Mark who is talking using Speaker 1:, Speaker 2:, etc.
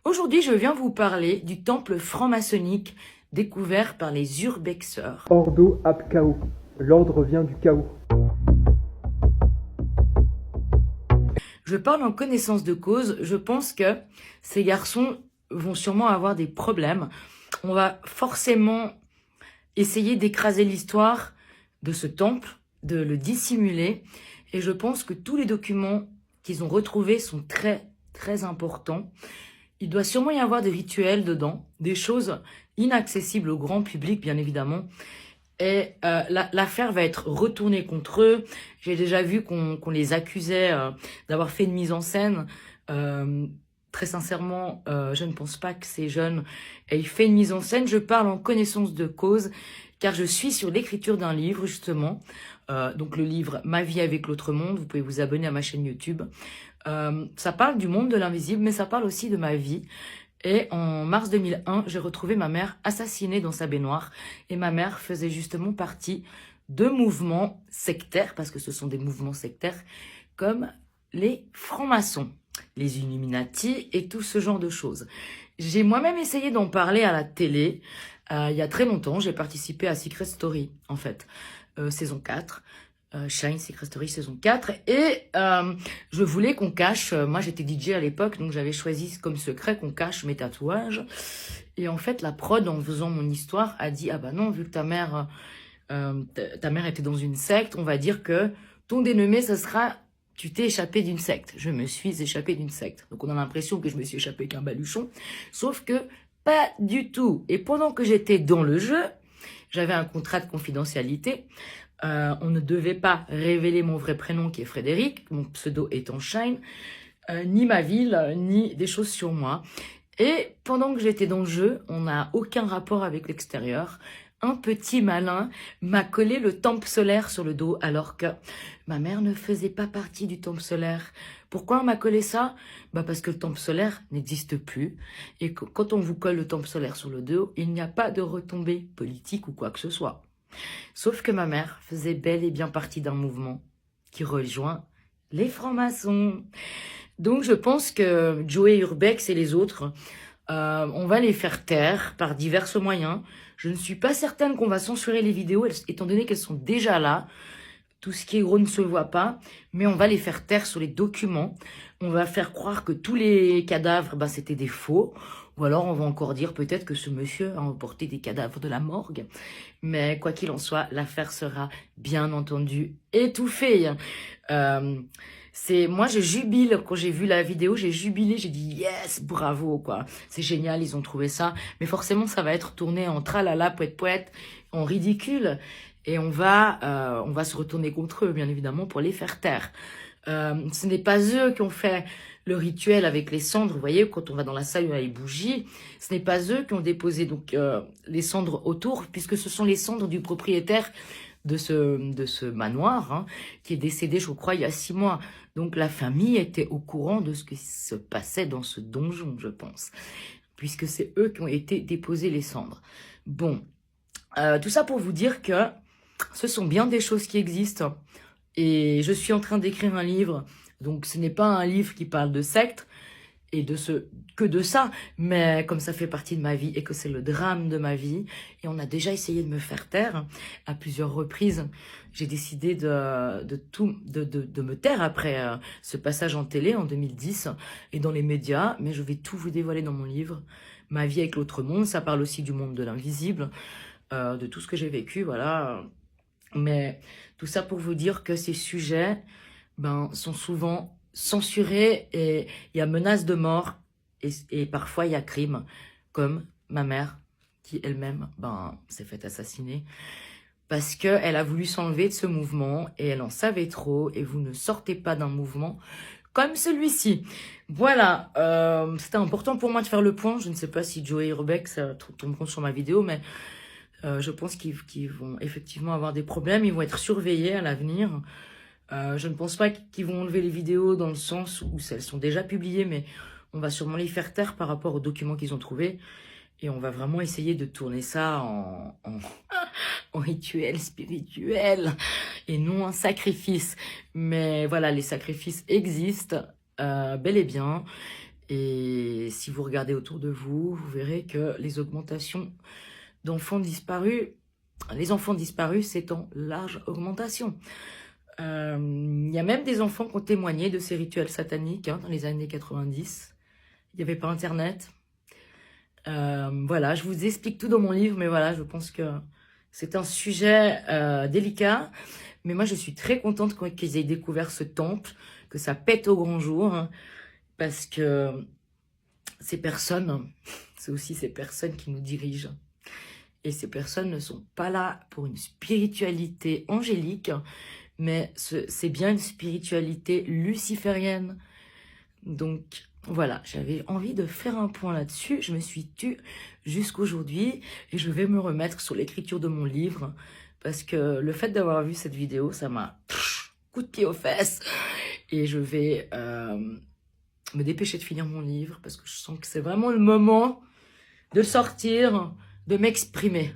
Speaker 1: Aujourd'hui, je viens vous parler du temple franc-maçonnique découvert par les urbexeurs.
Speaker 2: Ordo ab chaos. L'ordre vient du chaos.
Speaker 1: Je parle en connaissance de cause. Je pense que ces garçons vont sûrement avoir des problèmes. On va forcément essayer d'écraser l'histoire de ce temple, de le dissimuler. Et je pense que tous les documents qu'ils ont retrouvés sont très, très importants. Il doit sûrement y avoir des rituels dedans, des choses inaccessibles au grand public, bien évidemment. Et l'affaire va être retournée contre eux. J'ai déjà vu qu'on les accusait d'avoir fait une mise en scène. Très sincèrement, je ne pense pas que ces jeunes aient fait une mise en scène. Je parle en connaissance de cause, car je suis sur l'écriture d'un livre, justement. Donc le livre « Ma vie avec l'autre monde », vous pouvez vous abonner à ma chaîne YouTube. Ça parle du monde de l'invisible, mais ça parle aussi de ma vie. Et en mars 2001, j'ai retrouvé ma mère assassinée dans sa baignoire. Et ma mère faisait justement partie de mouvements sectaires, parce que ce sont des mouvements sectaires, comme les francs-maçons, les Illuminati et tout ce genre de choses. J'ai moi-même essayé d'en parler à la télé. Il y a très longtemps, j'ai participé à Secret Story, en fait, saison 4. Shine Secret Story saison 4 et je voulais qu'on cache, moi j'étais DJ à l'époque donc j'avais choisi comme secret qu'on cache mes tatouages et en fait la prod en faisant mon histoire a dit ah bah non vu que ta mère était dans une secte on va dire que ton dénommé ça sera tu t'es échappé d'une secte. Je me suis échappé d'une secte donc on a l'impression que je me suis échappé qu'un baluchon sauf que pas du tout et pendant que j'étais dans le jeu j'avais un contrat de confidentialité. On ne devait pas révéler mon vrai prénom qui est Frédéric, mon pseudo étant Shine, ni ma ville, ni des choses sur moi. Et pendant que j'étais dans le jeu, on n'a aucun rapport avec l'extérieur. Un petit malin m'a collé le temple solaire sur le dos alors que ma mère ne faisait pas partie du temple solaire. Pourquoi on m'a collé ça? Parce que le temple solaire n'existe plus. Et quand on vous colle le temple solaire sur le dos, il n'y a pas de retombée politique ou quoi que ce soit. Sauf que ma mère faisait bel et bien partie d'un mouvement qui rejoint les francs-maçons. Donc je pense que Joey Urbex et les autres, on va les faire taire par divers moyens. Je ne suis pas certaine qu'on va censurer les vidéos, étant donné qu'elles sont déjà là. Tout ce qui est gros ne se voit pas, mais on va les faire taire sur les documents. On va faire croire que tous les cadavres, c'était des faux. Ou alors on va encore dire peut-être que ce monsieur a emporté des cadavres de la morgue. Mais quoi qu'il en soit, l'affaire sera bien entendu étouffée. Moi je jubile quand j'ai vu la vidéo, j'ai jubilé, j'ai dit yes, bravo quoi. C'est génial, ils ont trouvé ça. Mais forcément ça va être tourné en tralala, poète poète, en ridicule. Et on va se retourner contre eux, bien évidemment, pour les faire taire. Ce n'est pas eux qui ont fait le rituel avec les cendres. Vous voyez, quand on va dans la salle où il y a les bougies, ce n'est pas eux qui ont déposé donc les cendres autour, puisque ce sont les cendres du propriétaire de ce manoir, hein, qui est décédé, je crois, il y a 6 mois. Donc la famille était au courant de ce qui se passait dans ce donjon, je pense, puisque c'est eux qui ont été déposer les cendres. Bon, tout ça pour vous dire que ce sont bien des choses qui existent et je suis en train d'écrire un livre. Donc ce n'est pas un livre qui parle de secte et que de ça, mais comme ça fait partie de ma vie et que c'est le drame de ma vie et on a déjà essayé de me faire taire à plusieurs reprises. J'ai décidé de me taire après ce passage en télé en 2010 et dans les médias, mais je vais tout vous dévoiler dans mon livre. Ma vie avec l'autre monde, ça parle aussi du monde de l'invisible, de tout ce que j'ai vécu, voilà. Mais tout ça pour vous dire que ces sujets sont souvent censurés et il y a menace de mort et parfois il y a crime, comme ma mère qui elle-même s'est fait assassiner parce qu'elle a voulu s'enlever de ce mouvement et elle en savait trop et vous ne sortez pas d'un mouvement comme celui-ci. Voilà, c'était important pour moi de faire le point. Je ne sais pas si Joey Urbex tomberont sur ma vidéo, mais je pense qu'ils vont effectivement avoir des problèmes. Ils vont être surveillés à l'avenir. Je ne pense pas qu'ils vont enlever les vidéos dans le sens où elles sont déjà publiées, mais on va sûrement les faire taire par rapport aux documents qu'ils ont trouvés. Et on va vraiment essayer de tourner ça en rituel spirituel et non en sacrifice. Mais voilà, les sacrifices existent bel et bien. Et si vous regardez autour de vous, vous verrez que les augmentations d'enfants disparus, les enfants disparus, c'est en large augmentation. Il y a même des enfants qui ont témoigné de ces rituels sataniques dans les années 90. Il n'y avait pas Internet. Voilà, je vous explique tout dans mon livre, mais voilà, je pense que c'est un sujet délicat. Mais moi, je suis très contente qu'ils aient découvert ce temple, que ça pète au grand jour, hein, parce que ces personnes, c'est aussi ces personnes qui nous dirigent. Et ces personnes ne sont pas là pour une spiritualité angélique, mais c'est bien une spiritualité luciférienne. Donc voilà, j'avais envie de faire un point là-dessus. Je me suis tue jusqu'aujourd'hui et je vais me remettre sur l'écriture de mon livre parce que le fait d'avoir vu cette vidéo, ça m'a coup de pied aux fesses. Et je vais me dépêcher de finir mon livre parce que je sens que c'est vraiment le moment de sortir, de m'exprimer.